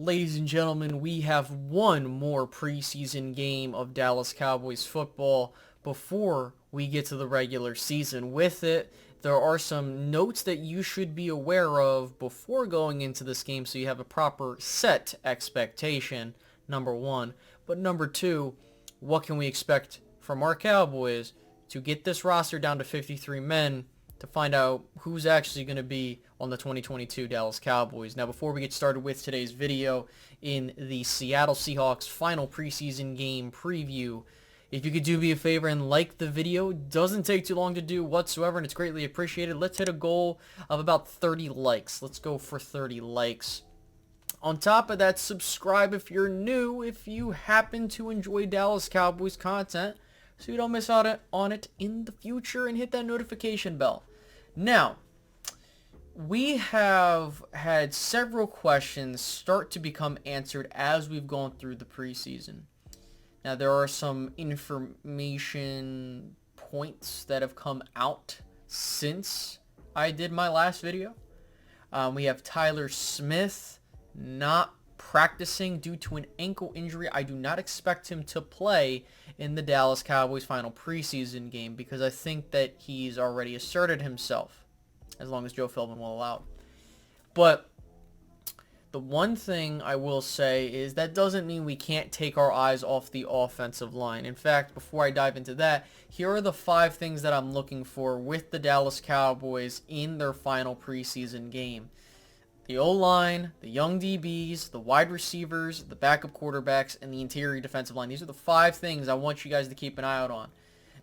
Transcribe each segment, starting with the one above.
Ladies and gentlemen, we have one more preseason game of Dallas Cowboys football before we get to the regular season. With it, there are some notes that you should be aware of before going into this game so you have a proper set expectation, number one. But number two, what can we expect from our Cowboys to get this roster down to 53 men to find out who's actually going to be on the 2022 Dallas Cowboys. Now, before we get started with today's video in the Seattle Seahawks final preseason game preview, if you could do me a favor and like the video, doesn't take too long to do whatsoever, and it's greatly appreciated. Let's hit a goal of about 30 likes. Let's go for 30 likes. On top of that, subscribe if you're new, if you happen to enjoy Dallas Cowboys content, so you don't miss out on it in the future, and hit that notification bell. Now, we have had several questions start to become answered as we've gone through the preseason. Now, there are some information points that have come out since I did my last video. We have Tyler Smith not practicing due to an ankle injury. I do not expect him to play in the Dallas Cowboys final preseason game because I think that he's already asserted himself, as long as Joe Philbin will allow. But the one thing I will say is that doesn't mean we can't take our eyes off the offensive line. In fact, before I dive into that, here are the 5 things that I'm looking for with the Dallas Cowboys in their final preseason game. The O-line, the young DBs, the wide receivers, the backup quarterbacks, and the interior defensive line. These are the 5 things I want you guys to keep an eye out on.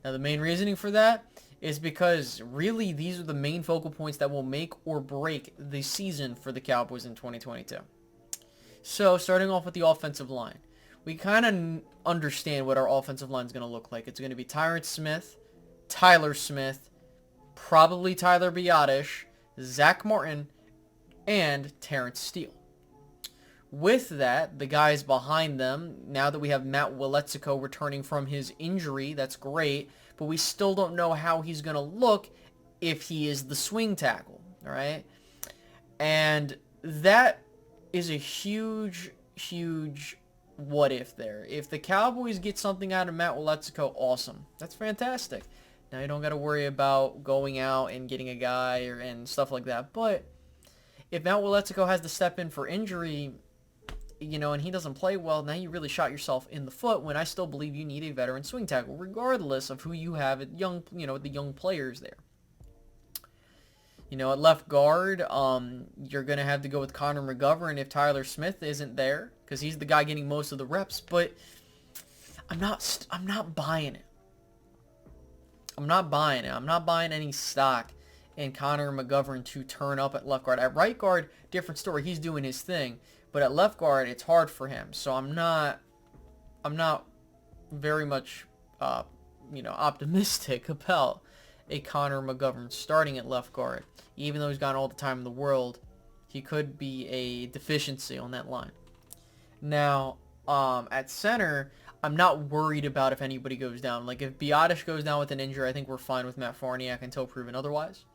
Now, the main reasoning for that is because really these are the main focal points that will make or break the season for the Cowboys in 2022. So, starting off with the offensive line. We kind of understand what our offensive line is going to look like. It's going to be Tyron Smith, Tyler Smith, probably Tyler Biadasz, Zach Martin, and Terrence Steele. With that, the guys behind them, now that we have Matt Waletzko returning from his injury, that's great, but we still don't know how he's going to look if he is the swing tackle, all right? And that is a huge, huge what if there. If the Cowboys get something out of Matt Waletzko, awesome. That's fantastic. Now you don't got to worry about going out and getting a guy and stuff like that, but if Matt Waletzko has to step in for injury, and he doesn't play well, now you really shot yourself in the foot when I still believe you need a veteran swing tackle, regardless of who you have at the young players there. At left guard, you're going to have to go with Connor McGovern if Tyler Smith isn't there, because he's the guy getting most of the reps, but I'm not buying it. I'm not buying any stock and Connor McGovern to turn up at left guard. At right guard, different story. He's doing his thing. But at left guard, it's hard for him. So I'm not very much, optimistic about a Connor McGovern starting at left guard. Even though he's got all the time in the world, he could be a deficiency on that line. Now, at center, I'm not worried about if anybody goes down. Like, if Biadasz goes down with an injury, I think we're fine with Matt Farniak until proven otherwise.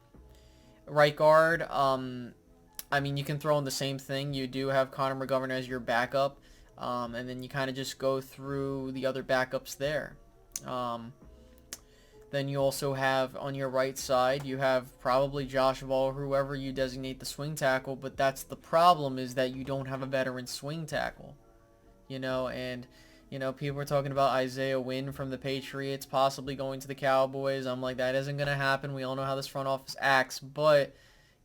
Right guard, you can throw in the same thing. You do have Connor McGovern as your backup, and then you kind of just go through the other backups there. Then you also have, on your right side, you have probably Josh Ball or whoever you designate the swing tackle, but that's the problem, is that you don't have a veteran swing tackle. People are talking about Isaiah Wynn from the Patriots possibly going to the Cowboys. I'm like, that isn't going to happen. We all know how this front office acts. But,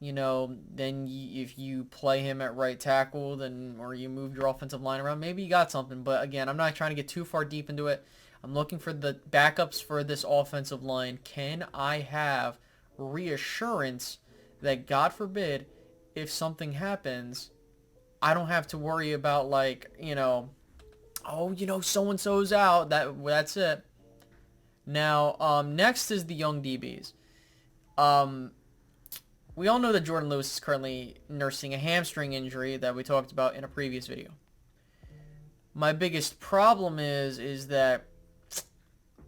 then if you play him at right tackle, or you move your offensive line around, maybe you got something. But, again, I'm not trying to get too far deep into it. I'm looking for the backups for this offensive line. Can I have reassurance that, God forbid, if something happens, I don't have to worry about, so-and-so's out. That's it. Now, next is the young DBs. We all know that Jordan Lewis is currently nursing a hamstring injury that we talked about in a previous video. My biggest problem is that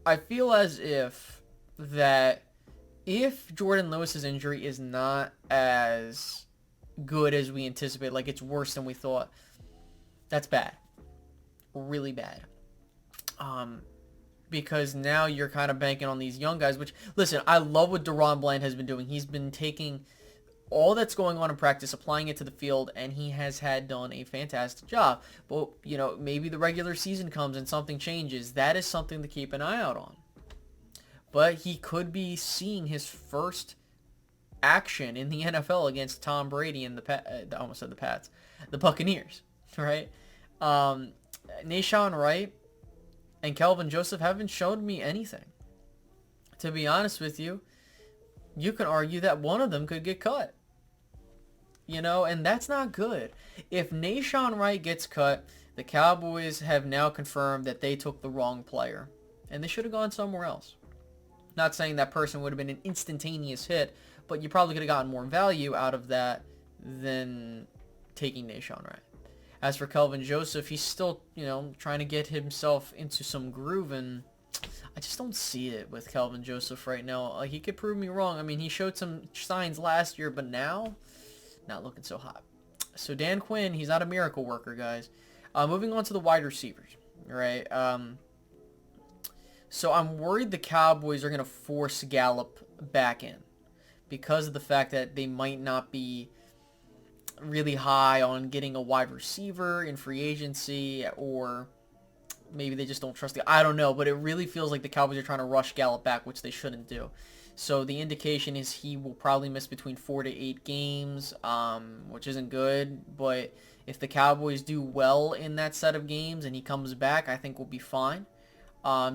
I feel as if Jordan Lewis's injury is not as good as we anticipate, like it's worse than we thought, That's bad. Really bad. Because now you're kind of banking on these young guys, which, listen, I love what Deron Bland has been doing. He's been taking all that's going on in practice, applying it to the field, and he has done a fantastic job. But, maybe the regular season comes and something changes. That is something to keep an eye out on. But he could be seeing his first action in the NFL against Tom Brady and I almost said the Pats, the Buccaneers, right? Nahshon Wright and Kelvin Joseph haven't shown me anything. To be honest with you, you can argue that one of them could get cut. And that's not good. If Nahshon Wright gets cut, the Cowboys have now confirmed that they took the wrong player, and they should have gone somewhere else. Not saying that person would have been an instantaneous hit, but you probably could have gotten more value out of that than taking Nahshon Wright. As for Kelvin Joseph, he's still, trying to get himself into some groove, and I just don't see it with Kelvin Joseph right now. He could prove me wrong. I mean, he showed some signs last year, but now, not looking so hot. So Dan Quinn, he's not a miracle worker, guys. Moving on to the wide receivers, right? So I'm worried the Cowboys are going to force Gallup back in because of the fact that they might not be really high on getting a wide receiver in free agency, or maybe they just don't trust the... I don't know, but it really feels like the Cowboys are trying to rush Gallup back, which they shouldn't do. So the indication is he will probably miss between 4 to 8 games, which isn't good. But if the Cowboys do well in that set of games and he comes back, I think we'll be fine.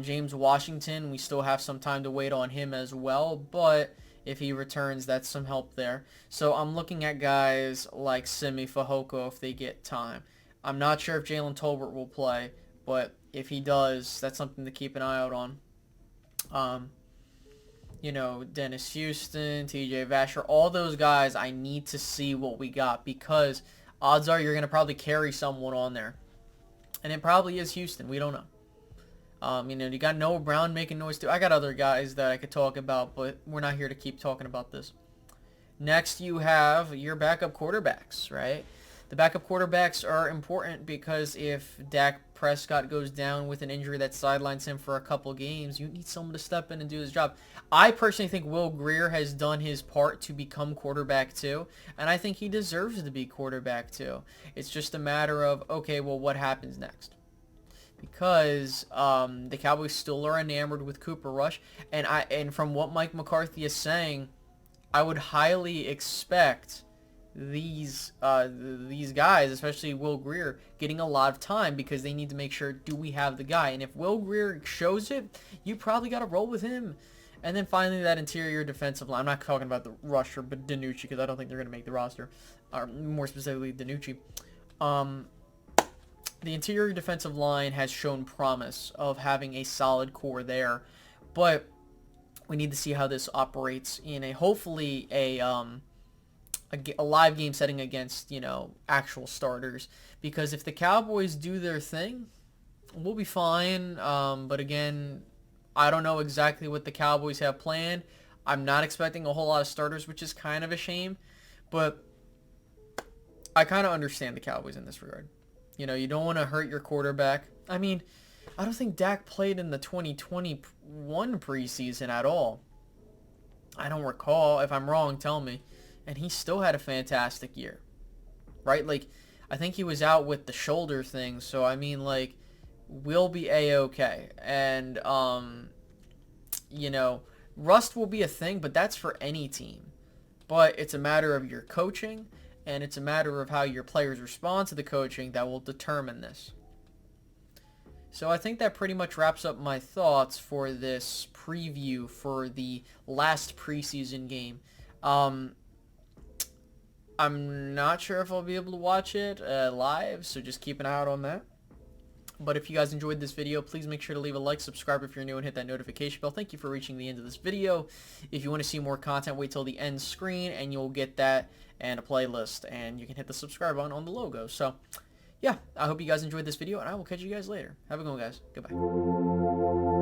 James Washington, we still have some time to wait on him as well, but if he returns, that's some help there. So I'm looking at guys like Simi Fehoko if they get time. I'm not sure if Jalen Tolbert will play, but if he does, that's something to keep an eye out on. Dennis Houston, TJ Vasher, all those guys, I need to see what we got, because odds are you're going to probably carry someone on there. And it probably is Houston. We don't know. You got Noah Brown making noise too. I got other guys that I could talk about, but we're not here to keep talking about this. Next, you have your backup quarterbacks, right? The backup quarterbacks are important because if Dak Prescott goes down with an injury that sidelines him for a couple games, you need someone to step in and do his job. I personally think Will Grier has done his part to become quarterback too, and I think he deserves to be quarterback too. It's just a matter of, okay, well, what happens next? Because the Cowboys still are enamored with Cooper Rush, and from what Mike McCarthy is saying, I would highly expect these guys, especially Will Grier, getting a lot of time because they need to make sure, do we have the guy? And if Will Grier shows it, you probably got to roll with him. And then finally, that interior defensive line. I'm not talking about the rusher, but DiNucci, because I don't think they're going to make the roster, or more specifically DiNucci. The interior defensive line has shown promise of having a solid core there, but we need to see how this operates in hopefully a live game setting against, actual starters. Because if the Cowboys do their thing, we'll be fine. But again, I don't know exactly what the Cowboys have planned. I'm not expecting a whole lot of starters, which is kind of a shame. But I kind of understand the Cowboys in this regard. You don't want to hurt your quarterback. I mean, I don't think Dak played in the 2021 preseason at all. I don't recall. If I'm wrong, tell me. And he still had a fantastic year, right? I think he was out with the shoulder thing. So, I mean, we'll be A-okay. And, rust will be a thing, but that's for any team. But it's a matter of your coaching, and it's a matter of how your players respond to the coaching that will determine this. So I think that pretty much wraps up my thoughts for this preview for the last preseason game. I'm not sure if I'll be able to watch it live, so just keep an eye out on that. But if you guys enjoyed this video, please make sure to leave a like, subscribe if you're new, and hit that notification bell. Thank you for reaching the end of this video. If you want to see more content, wait till the end screen, and you'll get that and a playlist, and you can hit the subscribe button on the logo. So, yeah, I hope you guys enjoyed this video, and I will catch you guys later. Have a good one, guys. Goodbye.